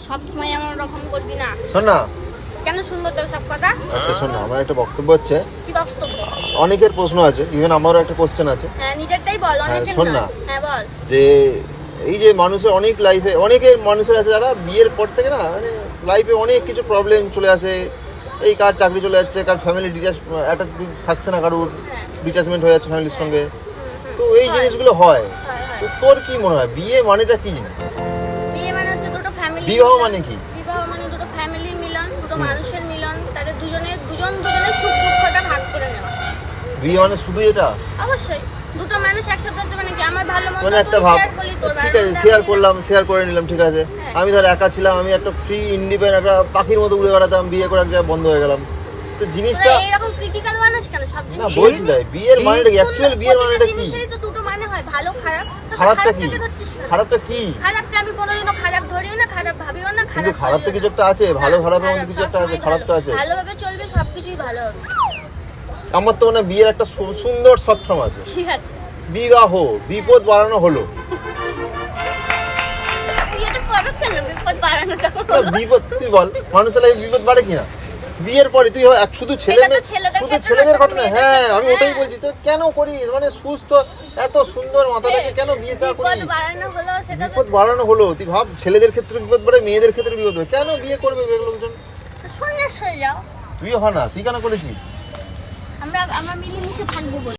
সব সময় এমন রকম করবি না। শোন না, কেন সুন্দর তোর সব কথা? আচ্ছা শোন না, আমার একটা বক্তব্য হচ্ছে। কি বক্তব্য? অনেকের প্রশ্ন আছে, ইভেন আমারও একটা কোশ্চেন আছে। হ্যাঁ নিজেরটাই বল, অনেকের শোন না। না। হ্যাঁ বল। যে এই যে মানুষের অনেক লাইফে, অনেকের মানুষের আছে যারা বিয়ের পর থেকে না মানে লাইফে অনেক কিছু প্রবলেম চলে আসে। এই কার চাকরি চলে যাচ্ছে, কার ফ্যামিলি একটা থাকছে না, কারোর ডিটাচমেন্ট হয়ে যাচ্ছে ফ্যামিলির সঙ্গে। তো এই জিনিসগুলো হয়। তো তোর কি মনে হয় বিয়ে মানেটা কি জিনিস? বিয়ে মানে হচ্ছে দুটো ফ্যামিলি। বিবাহ মানে কি? বিবাহ মানে দুটো ফ্যামিলির মিলন, দুটো মানুষের মিলন, তাদের দুজনের সুখ দুঃখটা ভাগ করে নেওয়া। বিয়ে মানে শুধু এটা? অবশ্যই দুটো মানুষ একসাথে হচ্ছে মানে কি, আমার ভালো মন্দ মানে একটা তুই ভাব, শেয়ার করলি, তোর ঠিক ভালো আছে মন্দ শেয়ার আমি করলাম, শেয়ার করে নিলাম, ঠিক আছে। হ্যাঁ। আমি ধর একা ছিলাম, আমি একটা ফ্রি ইন্ডিপেন্ডেন্ট একটা পাখির মতো উড়ে বেড়াতাম, বিয়ে করে এক জায়গায় বন্ধ হয়ে গেলাম। তো জিনিসটা তোরা এইরকম ক্রিটিক্যাল মানুষ কেন সব না জিনিস? বলছি তাই, বিয়ের মানেটা কি? অ্যাকচুয়াল বিয়ের মানেটা কি? জিনিসেরই তো দুটো মানে হয়, ভালো খারাপ। তো খারাপটা কি? খারাপটাকে ধরছিস কেন? খারাপটা কি? খারাপকে আমি কোনোদিনও খারাপ ধরিও না, খারাপ ভাবিও না, কিন্তু খারাপ খারাপ তো চলিও কিছু না। একটা আছে, ভালো না, খারাপের মধ্যে কিছু একটা আছে, সবসময় খারাপ তো ভালো। আছে। ভালোভাবে চলবে, সবকিছুই ভালো হবে। আমার তো মানে বিয়ের একটা সুন্দর শর্ট ফর্ম আছে। ঠিক আছে, বিবাহ, বিপদ বাড়ানো হলো। তুই এটা করো কেন? বিপদ বাড়ানো যখন না, হলো। বিপদ তুই বল, মানুষের লাইফে বিপদ বাড়ে কিনা? বিয়ের পরে তুই শুধু ছেলে সেটা তো মেয়ে, ছেলেদের শুধু ক্ষেত্রে ছেলেদের না, কথা না। মেয়েদের হ্যাঁ ক্ষেত্রে। আমি ওটাই হ্যাঁ। বলছি, তো কেন করিস মানে সুস্থ এত সুন্দর মাথাটাকে কেন বিয়েটা বিপদ করিস? বাড়ানো হলো, সেটা তো বিপদ বাড়ানো হলো, তুই ভাব ছেলেদের ক্ষেত্রে বিপদ বাড়ে, মেয়েদের ক্ষেত্রে বিপদ বাড়ে, কেন বিয়ে করবে লোকজন? সন্ন্যাস হয়ে যাও। তুই হ না, তুই কেন করেছিস? আমরা মিলেমিশে থাকবো বলে।